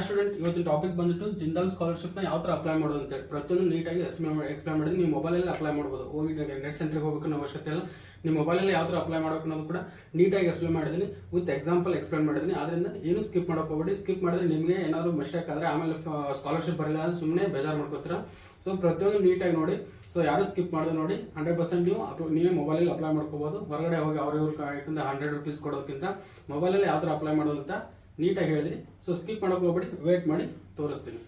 Student ಇವತ್ತಿನ topic ಬಂದ್ಬಿಟ್ಟು Jindal scholarship ನ ಯಾವ ತರ ಅಪ್ಲೈ ಮಾಡೋದು ಅಂತ ಹೇಳಿ ಪ್ರತಿಯೊಂದು ನೀಟಾಗಿ ಎಕ್ಸ್ಪ್ಲೈನ್ ಮಾಡಿದ್ರೆ ನೀವು ಮೊಬೈಲಲ್ಲಿ ಅಪ್ಲೈ ಮಾಡಬಹುದು. ಹೋಗಿ ನೆಟ್ ಸೆಂಟರ್ಗೆ ಹೋಗಬೇಕು ಅನ್ನೋ ಅವಶ್ಯಕತೆ ಇಲ್ಲ. ನಿಮ್ಮ ಮೊಬೈಲಲ್ಲಿ ಯಾವ ತರ ಅಪ್ಲೈ ಮಾಡಬೇಕು ಅನ್ನೋದು ಕೂಡ ನೀಟಾಗಿ ಎಕ್ಸ್ಪ್ಲೈನ್ ಮಾಡಿದ್ದೀನಿ, ವಿತ್ ಎಕ್ಸಾಂಪಲ್ ಎಕ್ಸ್ಪ್ಲೈನ್ ಮಾಡಿದ್ದೀನಿ. ಆದ್ರಿಂದ ಏನು ಸ್ಕಿಪ್ ಮಾಡೋಕೆ ಹೋಗಬೇಡಿ. ಸ್ಕಿಪ್ ಮಾಡಿದ್ರೆ ನಿಮಗೆ ಏನಾದ್ರು ಮಿಸ್ಟೇಕ್ ಆದ್ರೆ ಆಮೇಲೆ ಸ್ಕಾಲರ್ಶಿಪ್ ಬರಲ್ಲ ಅಂದ್ರೆ ಸುಮ್ಮನೆ ಬೇಜಾರು ಮಾಡ್ಕೋತೀರಾ. ಸೊ ಪ್ರತಿಯೊಂದು ನೀಟಾಗಿ ನೋಡಿ. ಸೊ ಯಾರು ಸ್ಕಿಪ್ ಮಾಡಿದ್ರೆ ನೋಡಿ 100% ನೀವೇ ಮೊಬೈಲಲ್ಲಿ ಅಪ್ಲೈ ಮಾಡ್ಕೋಬಹುದು. ಹೊರಗಡೆ ಹೋಗಿ ಅವ್ರ ಯಾಕಂದ್ರೆ 100 ರೂಪೀಸ್ ಕೊಡೋದಕ್ಕಿಂತ ಮೊಬೈಲಲ್ಲಿ ಯಾವ ತರ ಅಪ್ಲೈ ಮಾಡೋದು ಅಂತ ನೀಟಾಗಿ ಹೇಳಿದ್ರಿ. ಸೊ ಸ್ಕಿಪ್ ಮಾಡೋಕೆ ಹೋಗ್ಬೇಡಿ, ವೇಟ್ ಮಾಡಿ ತೋರಿಸ್ತೀನಿ.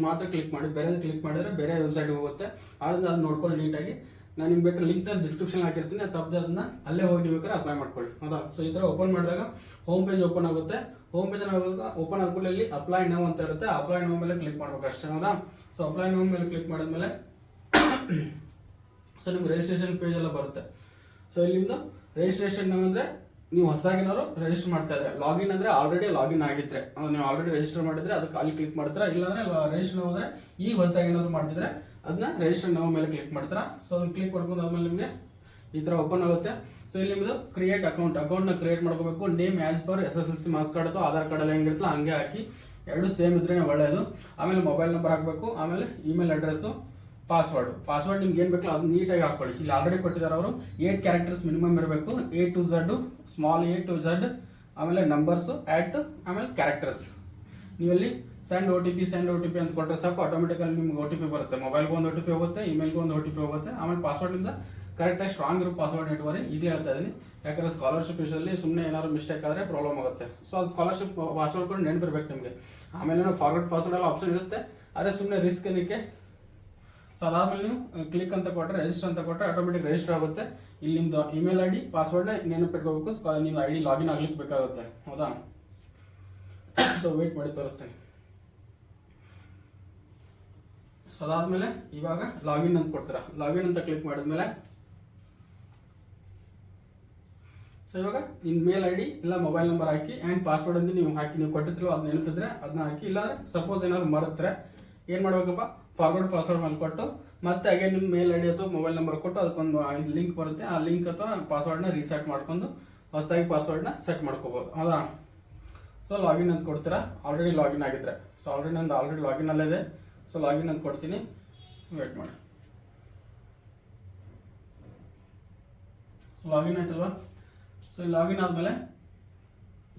ಮಾತ್ರ ಕ್ಲಿಕ್ ಮಾಡಿ, ಬೇರೆ ಕ್ಲಿಕ್ ಮಾಡಿದ್ರೆ ಬೇರೆ ವೆಬ್ಸೈಟ್ಗೆ ಹೋಗುತ್ತೆ. ಆದ್ರಿಂದ ಅದನ್ನ ನೋಡ್ಕೊಂಡು ನೀಟಾಗಿ ನಾನು ನಿಮ್ಗೆ ಬೇಕಾದ್ರೆ ಲಿಂಕ್ ನ ಡಿಸ್ಕ್ರಿಪ್ಷನ್ ಹಾಕಿರ್ತೀನಿ, ತಪ್ಪದೆ ಅದನ್ನ ಅಲ್ಲೇ ಹೋಗಿ ನೀವು ಬೇಕಾದ್ರೆ ಅಪ್ಲೈ ಮಾಡ್ಕೊಳ್ಳಿ. ಹೌದಾ? ಸೊ ಈ ತರ ಓಪನ್ ಮಾಡಿದಾಗ ಹೋಮ್ ಪೇಜ್ ಓಪನ್ ಆಗುತ್ತೆ. ಹೋಮ್ ಪೇಜ್ ಓಪನ್ ಆದ್ಮೇಲೆ ಇಲ್ಲಿ ಅಪ್ಲೈ ನೌ ಅಂತ ಇರುತ್ತೆ. ಅಪ್ಲೈ ನೌ ಮೇಲೆ ಕ್ಲಿಕ್ ಮಾಡ್ಬೇಕು ಅಷ್ಟೇ. ಹೌದಾ? ಸೊ ಅಪ್ಲೈ ನೌ ಮೇಲೆ ಕ್ಲಿಕ್ ಮಾಡಿದ್ಮೇಲೆ ಸೊ ನಿಮ್ಗೆ ರಿಜಿಸ್ಟ್ರೇಷನ್ ಪೇಜ್ ಎಲ್ಲ ಬರುತ್ತೆ. ಸೊ ಇಲ್ಲಿಂದ ರಿಜಿಸ್ಟ್ರೇಷನ್ ಅಂದ್ರೆ ನೀವು ಹೊಸದಾಗಿನವರು ರಿಜಿಸ್ಟರ್ ಮಾಡ್ತಾ ಇದ್ರೆ, ಲಾಗಿನ್ ಅಂದ್ರೆ ಆಲ್ರೆಡಿ ಲಾಗಿನ್ ಆಗಿದ್ರೆ, ನೀವು ಆಲ್ರೆಡಿ ರಿಜಿಸ್ಟರ್ ಮಾಡಿದ್ರೆ ಅದಕ್ಕೆ ಅಲ್ಲಿ ಕ್ಲಿಕ್ ಮಾಡ್ತೀರಾ. ಇಲ್ಲಾಂದ್ರೆ ರಿಜಿಸ್ಟರ್ ಹೋದ್ರೆ ಈಗ ಹೊಸದಾಗಿ ಏನಾದ್ರು ಮಾಡ್ತಿದ್ರೆ ಅದನ್ನ ರಿಜಿಸ್ಟರ್ ನಾವು ಮೇಲೆ ಕ್ಲಿಕ್ ಮಾಡ್ತೀರಾ. ಸೊ ಅದನ್ನ ಕ್ಲಿಕ್ ಮಾಡ್ಕೊಂಡು ಆದ್ಮೇಲೆ ನಿಮಗೆ ಈ ತರ ಓಪನ್ ಆಗುತ್ತೆ. ಸೊ ಇಲ್ಲಿ ನಿಮ್ದು ಕ್ರಿಯೇಟ್ ಅಕೌಂಟ್ ನ ಕ್ರಿಯೇಟ್ ಮಾಡ್ಕೋಬೇಕು. Name as per SSLC marks card ಅಥವಾ ಆಧಾರ್ ಕಾರ್ಡ್ ಅಲ್ಲಿ ಹೆಂಗಿರ್ತಲ್ಲ ಹಂಗೆ ಹಾಕಿ, ಎರಡು ಸೇಮ್ ಇದ್ರೆ ಒಳ್ಳೆಯದು. ಆಮೇಲೆ ಮೊಬೈಲ್ ನಂಬರ್ ಹಾಕಬೇಕು, ಆಮೇಲೆ ಇಮೇಲ್ ಅಡ್ರೆಸ್, ಪಾಸ್ವರ್ಡ್ ನಿಮ್ಗೆ ಏನ್ ಬೇಕಲ್ಲ ಅದು ನೀಟಾಗಿ ಹಾಕೊಳ್ಳಿ. ಇಲ್ಲಿ ಆಲ್ರೆಡಿ ಕೊಟ್ಟಿದ್ದಾರೆ ಅವರು 8 ಕ್ಯಾರೆಕ್ಟರ್ಸ್ ಮಿನಿಮಮ್ ಇರಬೇಕು. A to Z, small A to Z, ಆಮೇಲೆ ನಂಬರ್ಸ್ ಆಮೇಲೆ ಕ್ಯಾರೆಕ್ಟರ್ಸ್. ನೀವಲ್ಲಿ ಸೆಂಡ್ ಒ ಟಿ ಪಿ ಅಂತ ಕೊಟ್ಟರೆ ಸಾಕು, ಆಟೋಮೆಟಿಕಲಿ ನಿಮ್ಗೆ OTP ಬರುತ್ತೆ. ಮೊಬೈಲ್ಗೆ ಒಂದು OTP ಹೋಗುತ್ತೆ, ಇಮೇಲ್ಗೆ ಒಂದು OTP ಹೋಗುತ್ತೆ. ಆಮೇಲೆ ಪಾಸ್ವರ್ಡ್ ಇಂದ ಕರೆಕ್ಟಾಗಿ ಸ್ಟ್ರಾಂಗ್ ಇರೋ ಪಾಸ್ವರ್ಡ್ ಇಟ್ಕೋರಿ. ಈಗಲೇ ಹೇಳ್ತಾ ಇದೀನಿ, ಯಾಕಂದ್ರೆ ಸ್ಕಾಲರ್ಶಿಪ್ ವಿಷಯದಲ್ಲಿ ಸುಮ್ಮನೆ ಏನಾದ್ರು ಮಿಸ್ಟೇಕ್ ಆದ್ರೆ ಪ್ರಾಬ್ಲಮ್ ಆಗುತ್ತೆ. ಸೊ ಅದು ಸ್ಕಾಲರ್ಶಿಪ್ ಪಾಸ್ವರ್ಡ್ ಕೂಡ ನೆನಪಿರ್ಬೇಕು ನಿಮಗೆ. ಆಮೇಲೆ ಫಾರ್ವರ್ಡ್ ಪಾಸ್ವರ್ಡ್ ಎಲ್ಲ ಆಪ್ಷನ್ ಇರುತ್ತೆ, ಆದರೆ ಸುಮ್ಮನೆ ರಿಸ್ಕ್ ಏನಕ್ಕೆ. ಸೊ ಅದಾದ್ಮೇಲೆ ನೀವು ಕ್ಲಿಕ್ ಅಂತ ಕೊಟ್ಟರೆ, ರಿಜಿಸ್ಟರ್ ಅಂತ ಕೊಟ್ಟರೆ ಆಟೋಮೆಟಿಕ್ ರಿಜಿಸ್ಟರ್ ಆಗುತ್ತೆ. ಇಲ್ಲಿ ನಿಮ್ದು ಇಮೇಲ್ ID ಪಾಸ್ವರ್ಡ್ ನೆನಪಿಟ್ಕೋಬೇಕು. ನಿಮ್ಮ ID ಲಾಗಿನ್ ಆಗ್ಲಿಕ್ಕೆ ಬೇಕಾಗುತ್ತೆ. ಹೌದಾ? ಸೊ ವೇಟ್ ಮಾಡಿ ತೋರಿಸ್ತೀನಿ. ಸೊ ಅದಾದ್ಮೇಲೆ ಇವಾಗ ಲಾಗಿನ್ ಅಂತ ಕೊಡ್ತೀರಾ. ಲಾಗಿನ್ ಅಂತ ಕ್ಲಿಕ್ ಮಾಡಿದ್ಮೇಲೆ ಸೊ ಇವಾಗ ನಿಮ್ಮ ಮೇಲ್ ID ಇಲ್ಲ mobile number hockey and password ಅಂತ ನೀವು ಹಾಕಿ, ನೀವು ಕೊಟ್ಟಿದ್ರು ಅದನ್ನ ನೆನಪಿದ್ರೆ ಅದನ್ನ ಹಾಕಿ. ಇಲ್ಲ ಸಪೋಸ್ ಏನಾದ್ರು ಮರೆತ್ರೆ ಏನ್ ಮಾಡ್ಬೇಕಪ್ಪ, ಫಾರ್ವರ್ಡ್ ಪಾಸ್ವರ್ಡ್ ಮೇಲೆ ಕೊಟ್ಟು ಮತ್ತೆ ಹಾಗೆ ನಿಮ್ಮ ಮೇಲ್ ID ಅಥವಾ ಮೊಬೈಲ್ ನಂಬರ್ ಕೊಟ್ಟು ಅದಕ್ಕೊಂದು ಲಿಂಕ್ ಬರುತ್ತೆ. ಆ ಲಿಂಕ್ ಅಥವಾ ಪಾಸ್ವರ್ಡ್ನ ರೀಸೆಟ್ ಮಾಡ್ಕೊಂಡು ಹೊಸದಾಗಿ ಪಾಸ್ವರ್ಡ್ನ ಸೆಟ್ ಮಾಡ್ಕೋಬಹುದು. ಹೌದಾ? ಸೊ ಲಾಗಿನ್ ಅಂತ ಕೊಡ್ತೀರಾ. ಆಲ್ರೆಡಿ ಲಾಗಿನ್ ಆಗಿದ್ರೆ, ಸೊ ಆಲ್ರೆಡಿ ಲಾಗಿನ್ ಅಲ್ಲೇ ಇದೆ. ಸೊ ಲಾಗಿನ್ ಅಂತ ಕೊಡ್ತೀನಿ, ವೇಟ್ ಮಾಡಿ. ಸೊ ಲಾಗಿನ್ ಆಯ್ತಲ್ವಾ? ಸೊ ಲಾಗಿನ್ ಆದ್ಮೇಲೆ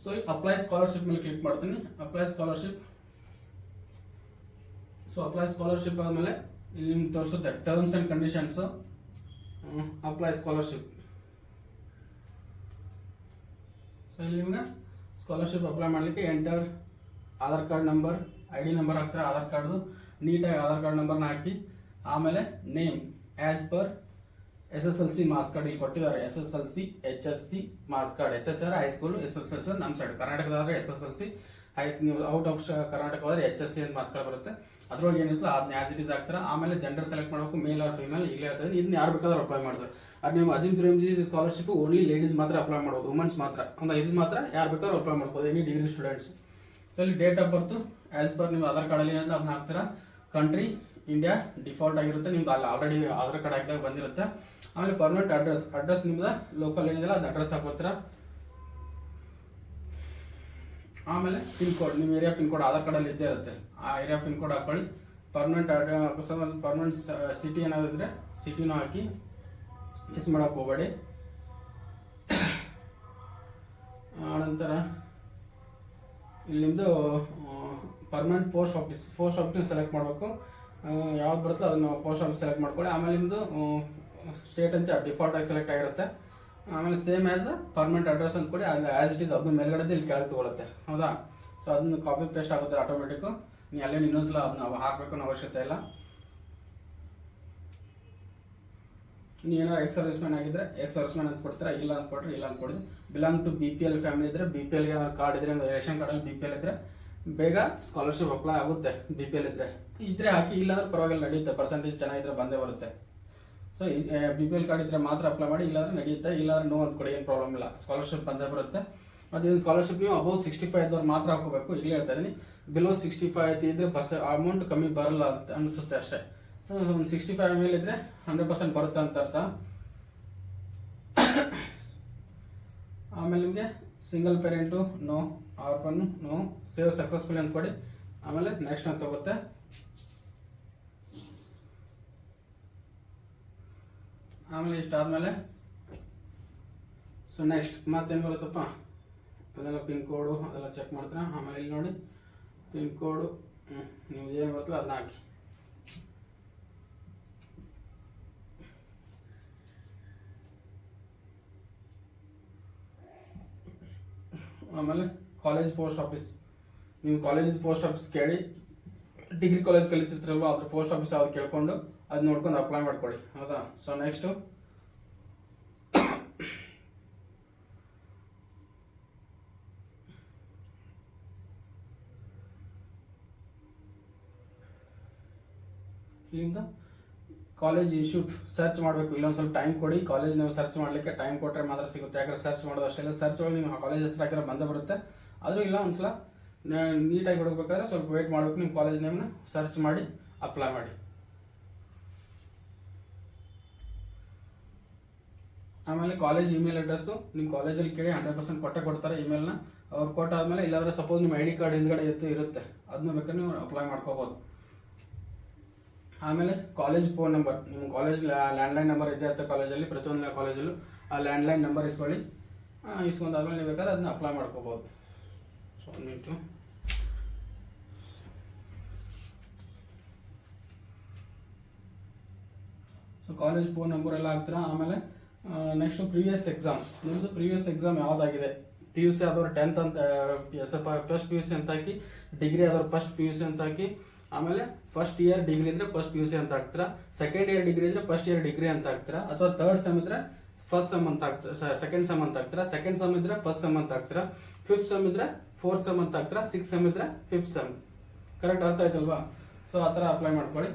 ಸೊ ಅಪ್ಲೈ ಸ್ಕಾಲರ್ಶಿಪ್ ಮೇಲೆ ಕ್ಲಿಕ್ ಮಾಡ್ತೀನಿ. ಅಪ್ಲೈ ಸ್ಕಾಲರ್ಶಿಪ್ ಆದ್ಮೇಲೆ ಇಲ್ಲಿ ನಿಮ್ಗೆ ತೋರಿಸುತ್ತೆ terms and conditions. Apply scholarship. So ಇಲ್ಲಿ ನಿಮ್ಗೆ ಸ್ಕಾಲರ್ಶಿಪ್ ಅಪ್ಲೈ ಮಾಡಲಿಕ್ಕೆ enter Aadhaar card number, ID number ಹಾಕ್ತಾರೆ. ಆಧಾರ್ ಕಾರ್ಡ್ದು ನೀಟಾಗಿ ಆಧಾರ್ ಕಾರ್ಡ್ ನಂಬರ್ನ ಹಾಕಿ, ಆಮೇಲೆ name as per SSLC marks card ಇಲ್ಲಿ ಕೊಟ್ಟಿದ್ದಾರೆ. SSLC HSC marks card, HSC high school, SSLC ನಮ್ಮ ಸೈಡ್ ಕರ್ನಾಟಕದಾದ್ರೆ SSLC, ನೀವು ಔಟ್ ಆಫ್ ಕರ್ನಾಟಕ ಹೋದ್ರೆ HSC ಅಂತ ಮಾರ್ಕ್ಸ್ ಕಾರ್ಡ್ ಬರುತ್ತೆ. ಅದ್ರೊಳಗೆ ಏನಿತ್ತು ಅದನ್ನ ಆಸ್ ಇಟ್ ಇಸ್ ಹಾಕ್ತಾರೆ. ಆಮೇಲೆ ಜೆಂಡರ್ ಸೆಲೆಕ್ಟ್ ಮಾಡಬೇಕು, ಮೇಲ್ ಆರ್ ಫಿಮೇಲ್. ಈಗಲೇ ಹೇಳ್ತಾರೆ, ಇದನ್ನ ಯಾರು ಬೇಕಾದ್ರೂ ಅಪ್ಲೈ ಮಾಡಿದ್ರು. ಅದು ನೀವು Azim Premji scholarship only ladies ಮಾತ್ರ ಅಪ್ಲೈ ಮಾಡೋದು, ವುಮೆನ್ಸ್ ಮಾತ್ರ. ಅಂದ್ರೆ ಇದು ಮಾತ್ರ ಯಾರು ಬೇಕಾದ್ರೂ ಅಪ್ಲೈ ಮಾಡ್ಬೋದು, ಎನಿ ಡಿಗ್ರಿ ಸ್ಟೂಡೆಂಟ್ಸ್. ಸೊ ಇಲ್ಲಿ date of birth as per ನೀವು ಆಧಾರ್ ಕಾರ್ಡಲ್ಲಿ ಏನಿದೆ ಅದನ್ನ ಹಾಕ್ತೀರಾ. ಕಂಟ್ರಿ ಇಂಡಿಯಾ ಡಿಫಾಲ್ಟ್ ಆಗಿರುತ್ತೆ, ನಿಮ್ದು ಅಲ್ಲಿ ಆಲ್ರೆಡಿ ಆಧಾರ್ ಕಾರ್ಡ್ ಹಾಕಿದಾಗ ಬಂದಿರುತ್ತೆ. ಆಮೇಲೆ ಪರ್ಮನೆಂಟ್ ಅಡ್ರೆಸ್ ನಿಮ್ದು ಲೋಕಲ್ ಏನಿದೆಲ್ಲ ಅದು ಅಡ್ರೆಸ್ ಹಾಕೋತೀರಾ. ಆಮೇಲೆ ಪಿನ್ ಕೋಡ್, ನಿಮ್ಮ ಏರಿಯಾ ಪಿನ್ ಕೋಡ್ ಆಧಾರ್ ಕಾರ್ಡಲ್ಲಿ ಇದ್ದೇ ಇರುತ್ತೆ, ಆ ಏರಿಯಾ ಪಿನ್ ಕೋಡ್ ಹಾಕೊಳ್ಳಿ. ಪರ್ಮನೆಂಟ್ ಸಿಟಿ ಏನಾದ್ರು ಇದ್ರೆ ಸಿಟಿನೂ ಹಾಕಿ, ಮಿಸ್ ಮಾಡಕ್ಕೆ ಹೋಗಬೇಡಿ. ಆನಂತರ ಇಲ್ಲಿ ನಿಮ್ಮದು ಪರ್ಮನೆಂಟ್ ಪೋಸ್ಟ್ ಆಫೀಸ್ ಸೆಲೆಕ್ಟ್ ಮಾಡಬೇಕು. ಯಾವ್ದು ಬರುತ್ತೋ ಅದನ್ನು ಪೋಸ್ಟ್ ಆಫೀಸ್ ಸೆಲೆಕ್ಟ್ ಮಾಡ್ಕೊಳ್ಳಿ. ಆಮೇಲೆ ನಿಮ್ಮದು ಸ್ಟೇಟ್ ಅಂತ ಡಿಫಾಲ್ಟ್ ಆಗಿ ಸೆಲೆಕ್ಟ್ ಆಗಿರುತ್ತೆ. ಆಮೇಲೆ ಸೇಮ್ ಆಸ್ ಪರ್ಮನೆಂಟ್ ಅಡ್ರೆಸ್ ಅಂತ ಕೊಡಿ, ಆಸ್ ಇಟ್ ಈಸ್ ಅದನ್ನ ಮೇಲ್ಗಡೆ ಇಲ್ಲಿ ಕೆಳಗೆ ತಗೊಳುತ್ತೆ. ಹೌದಾ? ಸೊ ಅದನ್ನ ಕಾಪಿ ಪೇಸ್ಟ್ ಆಗುತ್ತೆ ಆಟೋಮೆಟಿಕ್. ನೀವು ಅಲ್ಲೇ ಇನ್ನೊಂದ್ಸಲ ಅದನ್ನ ಹಾಕಬೇಕು ಅನ್ನೋ ಅವಶ್ಯಕತೆ ಇಲ್ಲ. ನೀವು ಏನಾದ್ರು ಎಕ್ಸ್ ಸರ್ವಿಸ್ಮೆನ್ ಆಗಿದ್ರೆ ಎಕ್ಸ್ ಸರ್ವಿಸ್ಮೆನ್ ಅಂತ ಕೊಡ್ತೀರಾ, ಇಲ್ಲ ಅಂತ ಕೊಟ್ಟರೆ ಇಲ್ಲ ಅಂತ ಕೊಡಿ. ಬಿಲಾಂಗ್ ಟು BPL ಫ್ಯಾಮಿಲಿ ಇದ್ರೆ, BPL ಏನಾದ್ರು ಕಾರ್ಡ್ ಇದ್ರೆ, ರೇಷನ್ ಕಾರ್ಡಲ್ಲಿ BPL ಇದ್ರೆ ಬೇಗ ಸ್ಕಾಲರ್ಶಿಪ್ ಅಪ್ಲೈ ಆಗುತ್ತೆ. BPL ಇದ್ರೆ ಹಾಕಿ, ಇಲ್ಲಾಂದ್ರೆ ಪರವಾಗಿಲ್ಲ ನಡೆಯುತ್ತೆ, ಪರ್ಸೆಂಟೇಜ್ ಚೆನ್ನಾಗಿದ್ರೆ ಬಂದೇ ಬರುತ್ತೆ. ಸೊ BPL ಕಾರ್ಡ್ ಇದ್ರೆ ಮಾತ್ರ ಅಪ್ಲೈ ಮಾಡಿ, ಇಲ್ಲಾಂದ್ರೆ ನಡೆಯುತ್ತೆ. ಇಲ್ಲಾಂದ್ರೆ ನೋ ಅಂತ ಕೊಡಿ, ಏನು ಪ್ರಾಬ್ಲಮ್ ಇಲ್ಲ, ಸ್ಕಾಲರ್ಶಿಪ್ ಬಂದೇ ಬರುತ್ತೆ. ಮತ್ತು ಇದನ್ನು ಸ್ಕಾಲರ್ಶಿಪ್ ನೀವು ಅಬೌವ್ 65 ಇದ್ದವ್ರು ಮಾತ್ರ ಹಾಕೋಬೇಕು. ಈಗಲೇ ಹೇಳ್ತಾ ಇದೀನಿ, ಬಿಲೋ 65 ಇದ್ರೆ ಅಮೌಂಟ್ ಕಮ್ಮಿ ಬರಲ್ಲ ಅಂತ ಅನಿಸುತ್ತೆ ಅಷ್ಟೇ. ಒಂದು 65 ಮೇಲೆ ಇದ್ರೆ 100% ಬರುತ್ತೆ ಅಂತ ಅರ್ಥ. ಆಮೇಲೆ ನಿಮಗೆ single parent no, orphan no, save successful ಅಂತ ಕೊಡಿ. ಆಮೇಲೆ ನೆಕ್ಸ್ಟ್ ಅಂತ ಹೋಗುತ್ತೆ. ಆಮೇಲೆ ಇಷ್ಟಾದ್ಮೇಲೆ ಸೊ ನೆಕ್ಸ್ಟ್ ಮತ್ತೇನು ಬರುತ್ತಪ್ಪ, ಅದೆಲ್ಲ ಪಿನ್ ಕೋಡು ಅದೆಲ್ಲ ಚೆಕ್ ಮಾಡ್ತೀರಾ. ಆಮೇಲೆ ಇಲ್ಲಿ ನೋಡಿ ಪಿನ್ ಕೋಡು ನೀವು ಏನು ಬರ್ತಲ್ಲ ಅದನ್ನ ಹಾಕಿ. ಆಮೇಲೆ ಕಾಲೇಜ್ ಪೋಸ್ಟ್ ಆಫೀಸ್, ನೀವು ಕಾಲೇಜ್ ಪೋಸ್ಟ್ ಆಫೀಸ್ ಕೇಳಿ, ಡಿಗ್ರಿ ಕಾಲೇಜ್ ಕಲಿತಿರ್ತೀರಲ್ವ ಅದ್ರ ಪೋಸ್ಟ್ ಆಫೀಸ್ ಯಾವ್ದು ಕೇಳ್ಕೊಂಡು ಅದು ನೋಡ್ಕೊಂಡು ಅಪ್ಲೈ ಮಾಡ್ಕೊಳ್ಳಿ, ಹೌದಾ. ಸೊ ನೆಕ್ಸ್ಟು ಇಲ್ಲಿಂದ ಕಾಲೇಜ್ ಇನ್ಸ್ಟಿಟ್ಯೂಟ್ ಸರ್ಚ್ ಮಾಡಬೇಕು. ಇಲ್ಲೊಂದು ಸ್ವಲ್ಪ ಟೈಮ್ ಕೊಡಿ, ಕಾಲೇಜ್ ನೀವು ಸರ್ಚ್ ಮಾಡಲಿಕ್ಕೆ ಟೈಮ್ ಕೊಟ್ಟರೆ ಮಾತ್ರ ಸಿಗುತ್ತೆ. ಯಾಕಂದ್ರೆ ಸರ್ಚ್ ಮಾಡೋದು ಅಷ್ಟೆಲ್ಲ ಸರ್ಚ್ ಒಳಗೆ ನಿಮ್ಮ ಕಾಲೇಜ್ ಹೆಸರು ಹಾಕಿರೋ ಬಂದೇ ಬರುತ್ತೆ. ಆದರೂ ಇಲ್ಲ ಒಂದ್ಸಲ ನೀಟಾಗಿ ಹುಡುಕ್ಬೇಕಾದ್ರೆ ಸ್ವಲ್ಪ ವೇಟ್ ಮಾಡಬೇಕು. ನಿಮ್ಮ ಕಾಲೇಜ್ ನೇಮ್ನ ಸರ್ಚ್ ಮಾಡಿ ಅಪ್ಲೈ ಮಾಡಿ. ಆಮೇಲೆ ಕಾಲೇಜ್ ಇಮೇಲ್ ಅಡ್ರೆಸ್ಸು ನಿಮ್ಮ ಕಾಲೇಜಲ್ಲಿ ಕೇಳಿ 100% ಕೊಟ್ಟೆ ಕೊಡ್ತಾರೆ ಇಮೇಲ್ನ. ಅವ್ರು ಕೊಟ್ಟಾದ್ಮೇಲೆ ಇಲ್ಲಾಂದ್ರೆ ಸಪೋಸ್ ನಿಮ್ಮ ID ಕಾರ್ಡ್ ಹಿಂದ್ಗಡೆ ಇರುತ್ತೆ, ಅದನ್ನ ಬೇಕಾದ್ರೆ ನೀವು ಅಪ್ಲೈ ಮಾಡ್ಕೋಬೋದು. ಆಮೇಲೆ ಕಾಲೇಜ್ ಫೋನ್ ನಂಬರ್, ನಿಮ್ಮ ಕಾಲೇಜ್ ಲ್ಯಾಂಡ್ಲೈನ್ ನಂಬರ್ ಇದೆ ಇರುತ್ತೆ ಕಾಲೇಜಲ್ಲಿ, ಪ್ರತಿಯೊಂದು ಕಾಲೇಜಲ್ಲೂ ಆ ಲ್ಯಾಂಡ್ಲೈನ್ ನಂಬರ್ ಇಸ್ಕೊಳ್ಳಿ. ಇಸ್ಕೊಂಡಾದ್ಮೇಲೆ ನೀವು ಬೇಕಾದ್ರೆ ಅದನ್ನ ಅಪ್ಲೈ ಮಾಡ್ಕೋಬೋದು. So 1 minute. So college phone number ಎಲ್ಲ ಹಾಕ್ತೀರಾ. ಆಮೇಲೆ ನೆಕ್ಸ್ಟ್ ಪ್ರೀವಿಯಸ್ ಎಕ್ಸಾಮ್, ನಿಮ್ಮದು ಪ್ರೀವಿಯಸ್ ಎಕ್ಸಾಮ್ ಯಾವುದಾಗಿದೆ, PUC ಆದವ್ರು 10th ಅಂತ ಫಸ್ಟ್ PUC ಅಂತ ಹಾಕಿ, ಡಿಗ್ರಿ ಆದವ್ರು ಫಸ್ಟ್ PUC ಅಂತ ಹಾಕಿ. ಆಮೇಲೆ ಫಸ್ಟ್ ಇಯರ್ ಡಿಗ್ರಿ ಇದ್ರೆ ಫಸ್ಟ್ PUC ಅಂತ ಹಾಕ್ತೀರಾ, ಸೆಕೆಂಡ್ ಇಯರ್ ಡಿಗ್ರಿ ಇದ್ರೆ ಫಸ್ಟ್ ಇಯರ್ ಡಿಗ್ರಿ ಅಂತ ಹಾಕ್ತೀರಾ, ಅಥವಾ ಥರ್ಡ್ ಸೆಮ್ ಇದ್ರೆ ಫಸ್ಟ್ ಸೆಮ್ ಅಂತ ಹಾಕ್ತೀರಾ, ಸೆಕೆಂಡ್ ಸೆಮ್ ಅಂತ ಹಾಕ್ತೀರಾ, ಸೆಕೆಂಡ್ ಸೆಮ್ ಇದ್ರೆ ಫಸ್ಟ್ ಸೆಮ್ ಅಂತ ಹಾಕ್ತೀರಾ, ಫಿಫ್ತ್ ಸೆಮ್ ಇದ್ರೆ ಫೋರ್ತ್ ಸೆಮ್ ಅಂತ ಹಾಕ್ತೀರಾ, ಸಿಕ್ಸ್ ಸೆಮ್ ಇದ್ರೆ ಫಿಫ್ತ್ ಸೆಮ್. ಕರೆಕ್ಟ್ ಅರ್ಥ ಆಯ್ತಲ್ವಾ. ಸೊ ಆ ಥರ ಅಪ್ಲೈ ಮಾಡ್ಕೊಳ್ಳಿ.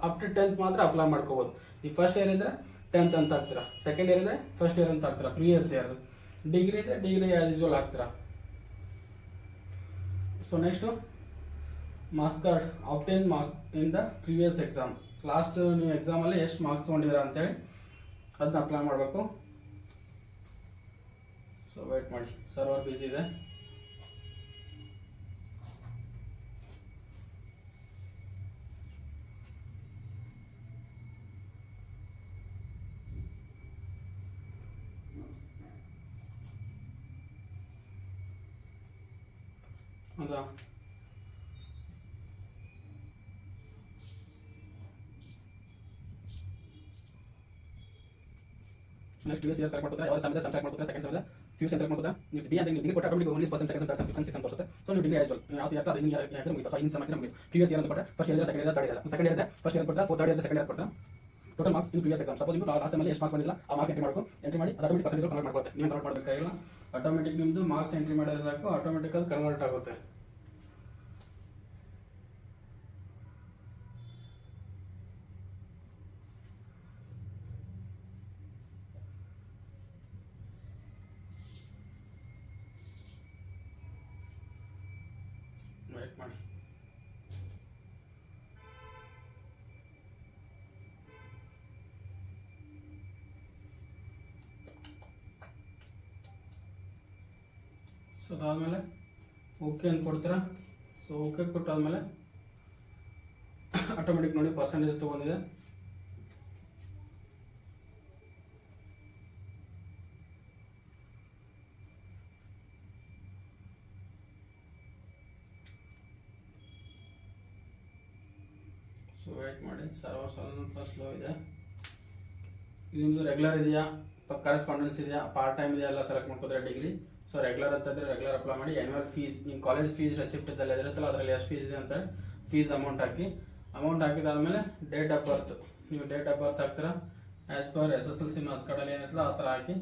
ಅಪ್ ಟು 10th ಮಾತ್ರ ಅಪ್ಲೈ ಮಾಡ್ಕೋಬೋದು. ಈ ಫಸ್ಟ್ ಇಯರ್ ಇದ್ರೆ 10th ಅಂತ ಹಾಕ್ತೀರಾ, ಸೆಕೆಂಡ್ ಇಯರ್ ಇದ್ರೆ ಫಸ್ಟ್ ಇಯರ್ ಅಂತ ಹಾಕ್ತೀರಾ ಪ್ರೀವಿಯಸ್ ಇಯರ್, ಡಿಗ್ರಿ ಇದ್ರೆ ಡಿಗ್ರಿ ಆಸ್ ಯೂಶುವಲ್ ಹಾಕ್ತೀರಾ. So next marks card, obtain marks in the previous exam. Last ನೀವು ಎಕ್ಸಾಮಲ್ಲಿ ಎಷ್ಟು ಮಾರ್ಕ್ಸ್ ತೊಗೊಂಡಿದ್ದೀರಾ ಅಂತೇಳಿ ಅದನ್ನ ಅಪ್ಲೈ ಮಾಡಬೇಕು. ಸೊ ವೇಟ್ ಮಾಡಿ, ಸರ್ವರ್ ಬಿಸಿ ಇದೆ. ಹೌದಾ. ನೆಕ್ಸ್ಟ್ ಪ್ರೀವಿಯಸ್ ಇಯರ್ ಸೆಲೆಕ್ಟ್ ಮಾಡ್ತಾರೆ, ಯಾವ ಸೆಮಿಸ್ಟರ್ ಸೆಲೆಕ್ಟ್ ಮಾಡ್ತಾರೆ, ಸೆಕೆಂಡ್ ಸೆಮಿಸ್ಟರ್ ಫ್ಯೂ ಸೆಲೆಕ್ಟ್ ಮಾಡ್ತಾರೆ. ನೀವು ಬಿ ಅಂತ ಡಿಗ್ರಿ ಕೊಟ್ಟು automatic only first second third sem fifth sem ತೋರಿಸುತ್ತೆ. ಸೊ ನೀವು ಡಿಗ್ರಿ ಆಯ್ತು ಯಾವ ಇಯರ್ ಅದು ಯಾಕೆ ಮುಗಿತು ಇನ್ ಸೆಮಿಸ್ಟರ್ ಮುಗಿತು. ಪ್ರೀವಿಯಸ್ ಇಯರ್ ಅಂತ ಕೊಟ್ಟರೆ first year second year third year, second year first year ಕೊಡ್ತಾರೆ, ಥರ್ಡ್ ಇಯರ್ ಸೆಕೆಂಡ್ ಇಯರ್ ಕೊಡ್ತಾರೆ. Total marks in previous exam. Suppose ನೀವು ಲಾಸ್ಟ್ ಸೆಮಲ್ಲಿ ಎಷ್ಟು ಮಾರ್ಕ್ಸ್ ಬಂದಿಲ್ಲ ಆ ಮಾರ್ಕ್ಸ್ ಎಂಟ್ರಿ ಮಾಡಿ ಅದು ಆಟೋಮೆಟಿಕ್ ಪರ್ಸೆಂಟೇಜ್ ಕನ್ವರ್ಟ್ ಮಾಡ್ಕೊಳುತ್ತೆ. ನೀವು ಕನ್ವರ್ಟ್ ಮಾಡಬೇಕಾಗಿಲ್ಲ, ಆಟೋಮೆಟಿಕ್ ನಿಮ್ಮದು ಮಾರ್ಕ್ಸ್ ಎಂಟ್ರಿ ಮಾಡಿದ್ರೆ ಸಾಕು, ಆಟೋಮೆಟಿಕ್ ಅದು ಕನ್ವರ್ಟ್ ಆಗುತ್ತೆ. ವೇಟ್ ಮಾಡಿ. ಸೊ ಅದಾದಮೇಲೆ ಓಕೆ ಅಂತ ಕೊಡ್ತೀರಾ. ಸೊ ಓಕೆ ಕೊಟ್ಟಾದ್ಮೇಲೆ ಆಟೋಮೆಟಿಕ್ ನೋಡಿ ಪರ್ಸೆಂಟೇಜ್ ತೊಗೊಂಡಿದೆ. ಸೊ ವೇಟ್ ಮಾಡಿ, ಸರ್ವರ್ ಸ್ವಲ್ಪ ಸ್ಲೋ ಇದೆ. ನಿಮ್ಮದು ರೆಗ್ಯುಲರ್ ಇದೆಯಾ, ಕರೆಸ್ಪಾಂಡೆನ್ಸ್ ಇದೆಯಾ, ಪಾರ್ಟ್ ಟೈಮ್ ಇದೆಯಾ ಎಲ್ಲ ಸೆಲೆಕ್ಟ್ ಮಾಡ್ಕೋತಾರೆ ಡಿಗ್ರಿ. ಸೊ ರೆಗ್ಯುಲರ್ ಅಂತಂದರೆ ರೆಗ್ಯುಲರ್ ಅಪ್ಲೈ ಮಾಡಿ. ಆ್ಯನ್ಯುವಲ್ ಫೀಸ್ ನಿಮ್ಮ ಕಾಲೇಜ್ ಫೀಸ್ ರೆಸಿಪ್ಟ್ ಇದೆಲ್ಲ ಇರುತ್ತಲ್ಲ ಅದರಲ್ಲಿ ಎಷ್ಟು ಫೀಸ್ ಇದೆ ಅಂತ ಫೀಸ್ ಅಮೌಂಟ್ ಹಾಕಿ. ಅಮೌಂಟ್ ಹಾಕಿದಾದ್ಮೇಲೆ ಡೇಟ್ ಆಫ್ ಬರ್ತ್, ನೀವು ಡೇಟ್ ಆಫ್ ಬರ್ತ್ ಹಾಕ್ತೀರಾ ಆ್ಯಸ್ ಪರ್ SSLC ಮಾರ್ಕ್ಸ್ ಕಾರ್ಡಲ್ಲಿ ಏನಿರ್ತಲ್ಲ ಆ ಥರ ಹಾಕಿ.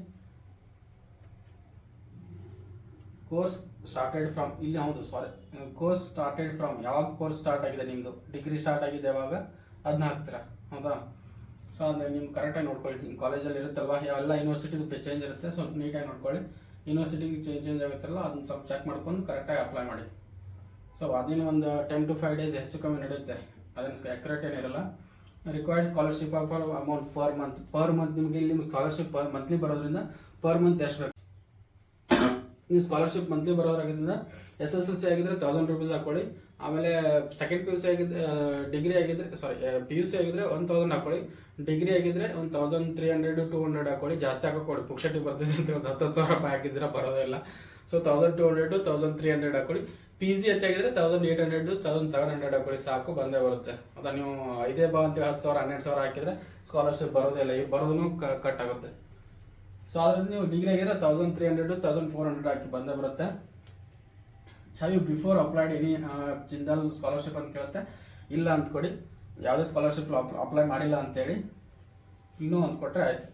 ಕೋರ್ಸ್ ಸ್ಟಾರ್ಟೆಡ್ ಫ್ರಮ್, ಇಲ್ಲಿ ಹೌದು ಸಾರಿ, ಕೋರ್ಸ್ ಸ್ಟಾರ್ಟೆಡ್ ಫ್ರಮ್, ಯಾವಾಗ ಕೋರ್ಸ್ ಸ್ಟಾರ್ಟ್ ಆಗಿದೆ ನಿಮ್ಮದು ಡಿಗ್ರಿ ಸ್ಟಾರ್ಟ್ ಆಗಿದೆ ಯಾವಾಗ ಅದನ್ನ ಹಾಕ್ತೀರಾ, ಹೌದಾ. ಸೊ ಅದು ನೀವು ಕರೆಕ್ಟಾಗಿ ನೋಡ್ಕೊಳ್ಳಿ. ನಿಮ್ಮ ಕಾಲೇಜಲ್ಲಿ ಇರುತ್ತಲ್ವ ಎಲ್ಲ ಯೂನಿವರ್ಸಿಟಿದು ಚೇಂಜ್ ಇರುತ್ತೆ, ಸ್ವಲ್ಪ ನೀಟಾಗಿ ನೋಡ್ಕೊಳ್ಳಿ. ಯೂನಿವರ್ಸಿಟಿಗೆ ಚೇಂಜ್ ಆಗುತ್ತಲ್ಲ ಅದನ್ನ ಸ್ವಲ್ಪ ಚೆಕ್ ಮಾಡ್ಕೊಂಡು ಕರೆಕ್ಟಾಗಿ ಅಪ್ಲೈ ಮಾಡಿ. ಸೊ ಅದೇನು ಒಂದು 10 to 5 days ಹೆಚ್ಚು ಕಮ್ಮಿ ನಡೆಯುತ್ತೆ, ಅದನ್ನು ಅಕ್ಯುರೇಟ್ ಏನಿರಲ್ಲ. Required scholarship of amount per month ನಿಮಗೆ ಇಲ್ಲಿ ನಿಮ್ಮ ಸ್ಕಾಲರ್ಶಿಪ್ ಮಂತ್ಲಿ ಬರೋದ್ರಿಂದ ಪರ್ ಮಂತ್ ಎಷ್ಟು ಬೇಕು ನೀವು ಸ್ಕಾಲರ್ಶಿಪ್ ಮಂತ್ಲಿ ಬರೋರಾಗಿದ್ದರಿಂದ SSLC ಆಗಿದ್ರೆ 1000 ರೂಪೀಸ್ ಹಾಕೊಳ್ಳಿ. ಆಮೇಲೆ ಸೆಕೆಂಡ್ PUC ಆಗಿದ್ರೆ ಡಿಗ್ರಿ ಆಗಿದ್ರೆ PUC ಆಗಿದ್ರೆ 1000 ಹಾಕೊಳ್ಳಿ. ಡಿಗ್ರಿ ಆಗಿದ್ರೆ 1300 200 ಹಾಕೊಳ್ಳಿ. ಜಾಸ್ತಿ ಹಾಕೊಳ್ಳಿ, ಪುಕ್ಷಟಿ ಬರ್ತಿದೆ ಅಂತ ಒಂದು 10,000 ರೂಪಾಯಿ ಹಾಕಿದ್ರೆ ಬರೋದಿಲ್ಲ. ಸೊ 1200 1300 ಹಾಕೊಳ್ಳಿ. PG ಆಗಿದ್ರೆ 1800 1700 ಹಾಕೊಳ್ಳಿ, ಸಾಕು, ಬಂದೇ ಬರುತ್ತೆ. ಅದ ನೀವು ಇದೇ ಬಾ ಅಂತ 10,000 12,000 ಹಾಕಿದ್ರೆ ಸ್ಕಾಲರ್ಶಿಪ್ ಬರೋದಿಲ್ಲ, ಈಗ ಬರೋದನ್ನು ಕಟ್ ಆಗುತ್ತೆ. ಸೊ ಅದ್ರಿಂದ ನೀವು ಡಿಗ್ರಿ ಆಗಿದ್ರೆ 1300 1400 ಹಾಕಿ ಬಂದೇ ಬರುತ್ತೆ. Have you before applied any Jindal scholarship ಅಂತ ಕೇಳುತ್ತೆ. ಇಲ್ಲ ಅಂತ ಕೊಡಿ, ಯಾವುದೇ ಸ್ಕಾಲರ್ಶಿಪ್ ಅಪ್ಲೈ ಮಾಡಿಲ್ಲ ಅಂತೇಳಿ ಇನ್ನೂ ಅಂತ ಕೊಟ್ಟರೆ ಆಯ್ತು.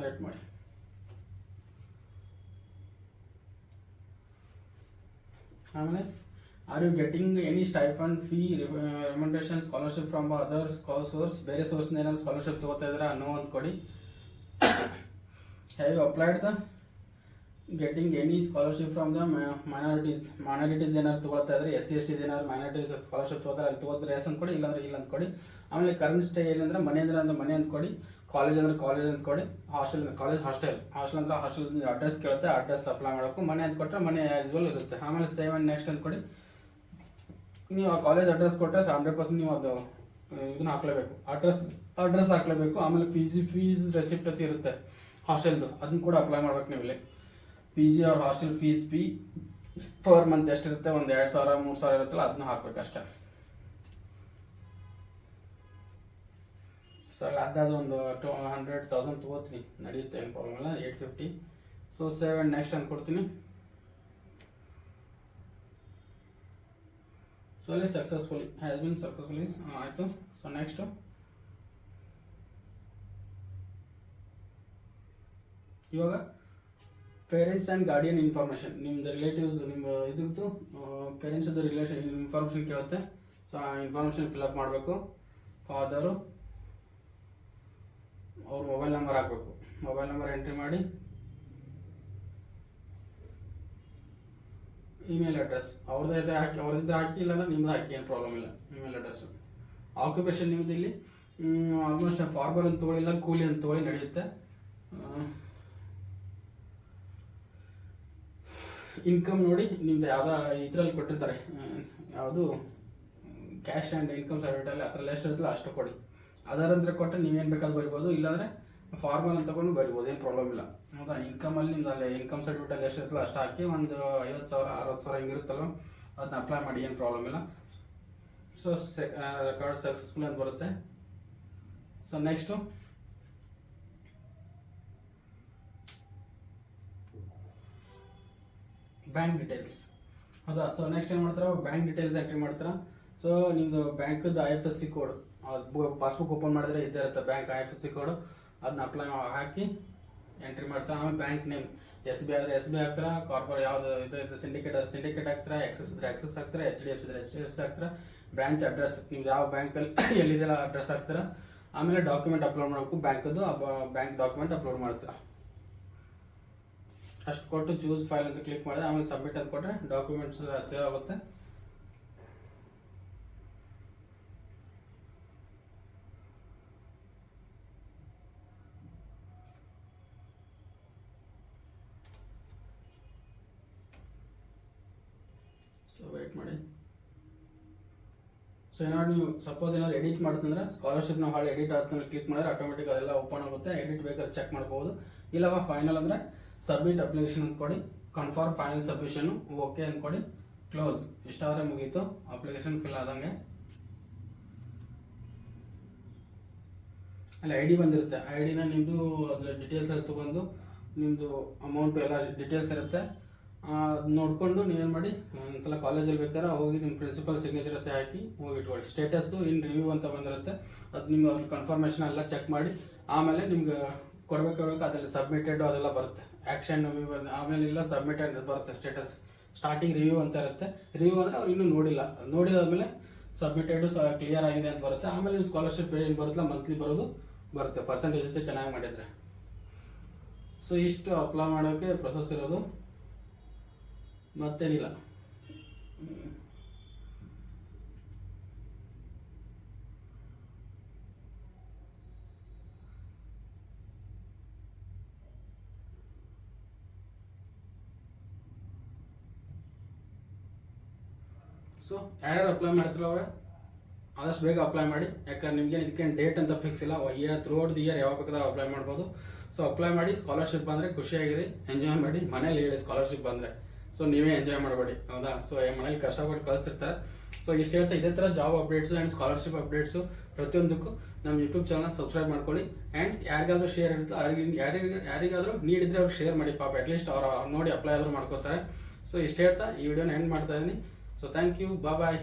ವೇಟ್ ಮಾಡಿ. ಆಮೇಲೆ are you getting any stipend fee remuneration scholarship from other source, ಬೇರೆ ಸೋರ್ಸ್ನ ಏನಾದ್ರು ಸ್ಕಾಲರ್ಶಿಪ್ ತಗೋತಾ ಇದ್ರೆ ನೋ ಅಂತ ಕೊಡಿ. Have you applied the getting any scholarship from the minorities ಏನಾದ್ರು ತಗೊಳ್ತಾ ಇದ್ರೆ, SC ST ಏನಾದ್ರು ಮೈನಾರಿಟೀಸ್ ಸ್ಕಾಲರ್ಶಿಪ್ ತಗೋತಾರೆ, ಅಲ್ಲಿ ತಗೋದ್ರೆ ಎಸ್ ಅಂತ ಕೊಡಿ, ಇಲ್ಲಾಂದ್ರೆ ಇಲ್ಲ ಅಂತ ಕೊಡಿ. ಆಮೇಲೆ ಕರೆಂಟ್ ಸ್ಟೇ ಏನಂದ್ರೆ ಮನೆ ಅಂದ್ರೆ ಮನೆ ಅಂತ ಕೊಡಿ, ಕಾಲೇಜ್ ಅಂದ್ರೆ ಕಾಲೇಜ್ ಅಂತ ಕೊಡಿ, ಹಾಸ್ಟೆಲ್ ಹಾಸ್ಟೆಲ್ ಅಂದ್ರೆ ಹಾಸ್ಟೆಲ್ ಅಡ್ರೆಸ್ ಕೇಳುತ್ತೆ, ಅಡ್ರೆಸ್ ಅಪ್ಲೈ ಮಾಡೋಕ್ಕೂ ಮನೆ ಅಂತ ಕೊಟ್ಟರೆ ಮನೆ ಆಸ್ ಯೂಶುವಲ್ ಇರುತ್ತೆ. ಆಮೇಲೆ ಸೇವ್ ಆ್ಯಂಡ್ ನೆಕ್ಸ್ಟ್ ಅಂತ ಕೊಡಿ. ನೀವು ಆ ಕಾಲೇಜ್ ಅಡ್ರೆಸ್ ಕೊಟ್ಟರೆ 100% ನೀವು ಅದು ಇದನ್ನ ಹಾಕ್ಲೇಬೇಕು, ಅಡ್ರೆಸ್ ಹಾಕ್ಲೇಬೇಕು. ಆಮೇಲೆ ಫೀಸ್ ರೆಸಿಪ್ಟ್ ಅಂತ ಇರುತ್ತೆ ಹಾಸ್ಟೆಲ್ದು, ಅದನ್ನ ಕೂಡ ಅಪ್ಲೈ ಮಾಡ್ಬೇಕು ನೀವು ಇಲ್ಲಿ. PG ಅವ್ರ ಹಾಸ್ಟೆಲ್ ಫೀಸ್ ಪರ್ ಮಂತ್ ಎಷ್ಟಿರುತ್ತೆ, ಒಂದು 2000 3000 ಇರುತ್ತಲ್ಲ, ಅದನ್ನ ಹಾಕ್ಬೇಕಷ್ಟೆ. ಸರ್ ಅದಾದ ಒಂದು 100,000 ತಗೋತೀನಿ, ನಡೆಯುತ್ತೆ, ಏನು ಪ್ರಾಬ್ಲಮ್ ಇಲ್ಲ. 850. ಸೊ ಸೇವ್ ಆ್ಯಂಡ್ ನೆಕ್ಸ್ಟ್ ಅಂತ ಕೊಡ್ತೀನಿ. ಸೊ ಅಲ್ಲಿ ಹ್ಯಾಸ್ ಬಿನ್ ಸಕ್ಸಸ್ಫುಲಿ ಆಯಿತು. ಸೊ ನೆಕ್ಸ್ಟು ಇವಾಗ ಪೇರೆಂಟ್ಸ್ ಆ್ಯಂಡ್ ಗಾರ್ಡಿಯನ್ ಇನ್ಫಾರ್ಮೇಷನ್, ನಿಮ್ದು ರಿಲೇಟಿವ್ಸ್, ನಿಮ್ಮ ಇದ್ರದ್ದು ಪೇರೆಂಟ್ಸ್ದು ರಿಲೇಷನ್ ಇನ್ಫಾರ್ಮೇಷನ್ ಕೇಳುತ್ತೆ. ಸೊ ಆ ಇನ್ಫಾರ್ಮೇಷನ್ ಫಿಲಪ್ ಮಾಡಬೇಕು. ಫಾದರು ಅವ್ರ ಮೊಬೈಲ್ ನಂಬರ್ ಹಾಕಬೇಕು, ಮೊಬೈಲ್ ನಂಬರ್ ಎಂಟ್ರಿ ಮಾಡಿ, ಇಮೇಲ್ ಅಡ್ರೆಸ್ ಅವ್ರದ್ದು ಹಾಕಿ, ಹಾಕಿ, ಇಲ್ಲಾಂದ್ರೆ ನಿಮ್ದು ಹಾಕಿ, ಏನು ಪ್ರಾಬ್ಲಮ್ ಇಲ್ಲ. Email address. ಆಕ್ಯುಪೇಷನ್ ನಿಮ್ದು ಇಲ್ಲಿ ಆಲ್ಮೋಸ್ಟ್ ಫಾರ್ಮರ್ ಅಂತ ತೊಗೊಳ್ಳಿಲ್ಲ, ಕೂಲಿ ಅಂತ ತೊಗೊಳ್ಳಿ, ನಡೆಯುತ್ತೆ. ಇನ್ಕಮ್ ನೋಡಿ ನಿಮ್ದು ಯಾವ್ದು ಇದರಲ್ಲಿ ಕೊಟ್ಟಿರ್ತಾರೆ, ಯಾವುದು ಕ್ಯಾಶ್ ಆ್ಯಂಡ್ ಇನ್ಕಮ್ ಸರ್ಟಿಫಿಕೇಟಲ್ಲಿ ಅದರಲ್ಲಿ ಎಷ್ಟು ಇರುತ್ತಲ್ಲ ಅಷ್ಟು ಕೊಡಿ. ಅದರಂದ್ರೆ ಕೊಟ್ಟರೆ ನೀವೇನು ಬೇಕಾದ್ರೂ ಬರಿಬೋದು, ಇಲ್ಲಾಂದರೆ ಫಾರ್ಮಲ್ ಅಂತ ತಗೊಂಡು ಬರಿಬೋದು, ಏನು ಪ್ರಾಬ್ಲಮ್ ಇಲ್ಲ. ಹೌದಾ, ಇನ್ಕಮಲ್ಲಿ ನಿಮ್ದು ಅಲ್ಲಿ ಇನ್ಕಮ್ ಸರ್ಟಿಫಿಕೇಟಲ್ಲಿ ಎಷ್ಟು ಇರುತ್ತಲ್ಲ ಅಷ್ಟು ಹಾಕಿ, ಒಂದು 50,000 60,000 ಹಿಂಗಿರುತ್ತಲ್ವ, ಅದನ್ನ ಅಪ್ಲೈ ಮಾಡಿ, ಏನು ಪ್ರಾಬ್ಲಮ್ ಇಲ್ಲ. ಸೊ ರೆಕಾರ್ಡ್ ಸಕ್ಸಸ್ಫುಲ್ ಅಂತ ಬರುತ್ತೆ. So next bank details. ಹೌದಾ, ಸೊ ನೆಕ್ಸ್ಟ್ ಏನು ಮಾಡ್ತಾರೆ, ಬ್ಯಾಂಕ್ ಡೀಟೇಲ್ಸ್ ಎಂಟ್ರಿ ಮಾಡ್ತಾರೆ. ಸೊ ನಿಮ್ಮದು ಬ್ಯಾಂಕದ್ದು IFSC ಕೋಡ್, ಪಾಸ್ಬುಕ್ ಓಪನ್ ಮಾಡಿದ್ರೆ ಇದ್ದೇ ಇರುತ್ತೆ ಬ್ಯಾಂಕ್ IFSC ಕೋಡು, ಅದನ್ನ ಅಪ್ಲೈ ಹಾಕಿ ಎಂಟ್ರಿ ಮಾಡ್ತಾರೆ. ಆಮೇಲೆ ಬ್ಯಾಂಕ್ ನೇಮ್ SBI ಆದರೆ SBI ಹಾಕ್ತಾರೆ, ಕಾರ್ಪೊರೇಟ್ ಯಾವುದು ಇದು ಸಿಂಡಿಕೇಟ್ ಹಾಕ್ತಾರೆ, ಆಕ್ಸಿಸ್ ಇದ್ರೆ ಆಕ್ಸಿಸ್ ಹಾಕ್ತಾರೆ, HDFC ಇದ್ರೆ HDFC ಹಾಕ್ತಾರೆ. ಬ್ರಾಂಚ್ ಅಡ್ರೆಸ್ ನಿಮ್ದು ಯಾವ ಬ್ಯಾಂಕಲ್ಲಿ ಎಲ್ಲಿದೆಯಲ್ಲ ಅಡ್ರೆಸ್ ಹಾಕ್ತಾರೆ. ಆಮೇಲೆ ಡಾಕ್ಯುಮೆಂಟ್ ಅಪ್ಲೋಡ್ ಮಾಡಬೇಕು, ಬ್ಯಾಂಕದ್ದು ಬ್ಯಾಂಕ್ ಡಾಕ್ಯುಮೆಂಟ್ ಅಪ್ಲೋಡ್ ಮಾಡ್ತಾರೆ. ಅಷ್ಟು ಕೊಟ್ಟು ಚೂಸ್ ಫೈಲ್ ಅಂತ ಕ್ಲಿಕ್ ಮಾಡಿದ್ರೆ ಆಮೇಲೆ ಸಬ್ಮಿಟ್ ಅಂತ ಕೊಟ್ಟರೆ ಡಾಕ್ಯುಮೆಂಟ್ಸ್ ಸೇವ್ ಆಗುತ್ತೆ. ಸೊ ವೇಟ್ ಮಾಡಿ. ಸೊ ಏನಾದ್ರು ನೀವು ಸಪೋಸ್ ಏನಾದ್ರು ಎಡಿಟ್ ಮಾಡ್ತಂದ್ರೆ ಸ್ಕಾಲರ್ಶಿಪ್ ನಾವು ಹಾಳೆ ಎಡಿಟ್ ಆದ್ಮೇಲೆ ಕ್ಲಿಕ್ ಮಾಡಿದ್ರೆ ಆಟೋಮೆಟಿಕ್ ಅದೆಲ್ಲ ಓಪನ್ ಆಗುತ್ತೆ. ಎಡಿಟ್ ಬೇಕಾದ್ರೆ ಚೆಕ್ ಮಾಡ್ಬೋದು. ಇಲ್ಲವ ಫೈನಲ್ ಅಂದರೆ ಸಬ್ಮಿಟ್ ಅಪ್ಲಿಕೇಶನ್ ಅಂತ ಕೊಡಿ, ಕನ್ಫರ್ಮ್ ಫೈನಲ್ ಸಬ್ಮಿಷನ್ ಓಕೆ ಅಂದ್ಕೊಡಿ, ಕ್ಲೋಸ್. ಇಷ್ಟಾದರೆ ಮುಗೀತು, ಅಪ್ಲಿಕೇಶನ್ ಫಿಲ್ ಆದಂಗೆ. ಅಲ್ಲಿ ID ಬಂದಿರುತ್ತೆ, IDನ ನಿಮ್ಮದು ಅದ್ರ ಡೀಟೇಲ್ಸ್ ಎಲ್ಲ ತೊಗೊಂಡು ನಿಮ್ಮದು ಅಮೌಂಟು ಎಲ್ಲ ಡೀಟೇಲ್ಸ್ ಇರುತ್ತೆ. ನೋಡಿಕೊಂಡು ನೀವೇನು ಮಾಡಿ, ಒಂದ್ಸಲ ಕಾಲೇಜಲ್ಲಿ ಬೇಕಾದ್ರೆ ಹೋಗಿ ನಿಮ್ಮ ಪ್ರಿನ್ಸಿಪಲ್ ಸಿಗ್ನೇಚರ್ ಜೊತೆ ಹಾಕಿ ಹೋಗಿ ಇಟ್ಕೊಳ್ಳಿ. ಸ್ಟೇಟಸ್ಸು ಇನ್ ರಿವ್ಯೂ ಅಂತ ಬಂದಿರುತ್ತೆ, ಅದು ನಿಮ್ಮ ಅದ್ರ ಕನ್ಫರ್ಮೇಷನ್ ಎಲ್ಲ ಚೆಕ್ ಮಾಡಿ ಆಮೇಲೆ ನಿಮ್ಗೆ ಕೊಡಬೇಕು ಅದರಲ್ಲಿ ಸಬ್ಮಿಟೆಡ್ ಅದೆಲ್ಲ ಬರುತ್ತೆ. ಆ್ಯಕ್ಷನ್ ಆಮೇಲೆ ಇಲ್ಲ ಸಬ್ಮಿಟೆಡ್ ಬರುತ್ತೆ ಸ್ಟೇಟಸ್. ಸ್ಟಾರ್ಟಿಂಗ್ ರಿವ್ಯೂ ಅಂತ ಇರುತ್ತೆ. ರಿವ್ಯೂ ಅಂದರೆ ಅವ್ರು ಇನ್ನೂ ನೋಡಿದಾದ್ಮೇಲೆ ಸಬ್ಮಿಟೆಡ್ ಕ್ಲಿಯರ್ ಆಗಿದೆ ಅಂತ ಬರುತ್ತೆ. ಆಮೇಲೆ ನೀವು ಸ್ಕಾಲರ್ಶಿಪ್ ಏನು ಬರುತ್ತಲ್ಲ ಮಂತ್ಲಿ ಬರುತ್ತೆ ಪರ್ಸೆಂಟೇಜ್ ಜೊತೆ ಚೆನ್ನಾಗಿ ಮಾಡಿದರೆ. ಸೊ ಇಷ್ಟು ಅಪ್ಲೈ ಮಾಡೋಕ್ಕೆ ಪ್ರೊಸೆಸ್ ಇರೋದು, ಮತ್ತೇನಿಲ್ಲ. ಸೊ ಯಾರ್ಯಾರು ಅಪ್ಲೈ ಮಾಡ್ತಿರೋ ಅವರೇ ಆದಷ್ಟು ಬೇಗ ಅಪ್ಲೈ ಮಾಡಿ, ಯಾಕಂದ್ರೆ ನಿಮಗೆ ಇದಕ್ಕೇನು ಡೇಟ್ ಅಂತ ಫಿಕ್ಸ್ ಇಲ್ಲ, ಥ್ರೂ ಔಟ್ ದಿ ಇಯರ್ ಯಾವಾಗ ಬೇಕಾದಾಗ ಅಪ್ಲೈ ಮಾಡ್ಬೋದು. ಸೊ ಅಪ್ಲೈ ಮಾಡಿ, ಸ್ಕಾಲರ್ಶಿಪ್ ಬಂದರೆ ಖುಷಿಯಾಗಿರಿ, ಎಂಜಾಯ್ ಮಾಡಿ. ಮನೇಲಿ ಹೇಳಿ ಸ್ಕಾಲರ್ಶಿಪ್ ಬಂದರೆ, ಸೊ ನೀವೇ ಎಂಜಾಯ್ ಮಾಡಬೇಡಿ, ಹೌದಾ. ಸೊ ಮನೇಲಿ ಕಷ್ಟಪಟ್ಟು ಕಳಿಸ್ತಿರ್ತಾರೆ. ಸೊ ಇಷ್ಟು ಹೇಳ್ತಾ ಇದೇ ಥರ job updates and scholarship updates ಪ್ರತಿಯೊಂದಕ್ಕೂ ನಮ್ಮ ಯೂಟ್ಯೂಬ್ ಚಾನಲ್ ಸಬ್ಸ್ಕ್ರೈಬ್ ಮಾಡ್ಕೊಳ್ಳಿ. ಆ್ಯಂಡ್ ಯಾರಿಗಾದ್ರೂ ಶೇರ್ ಇರುತ್ತೆ, ಯಾರಿಗಾದ್ರೂ ನೀಡಿದ್ರೆ ಅವ್ರು ಶೇರ್ ಮಾಡಿ, ಪಾಪ ಅಟ್ಲೀಸ್ಟ್ ಅವ್ರು ನೋಡಿ ಅಪ್ಲೈ ಆದರೂ ಮಾಡ್ಕೋತಾರೆ. ಸೊ ಇಷ್ಟು ಹೇಳ್ತಾ ಈ ವಿಡಿಯೋನ ಎಂಡ್ ಮಾಡ್ತಾ ಇದ್ದೀನಿ. So thank you, bye.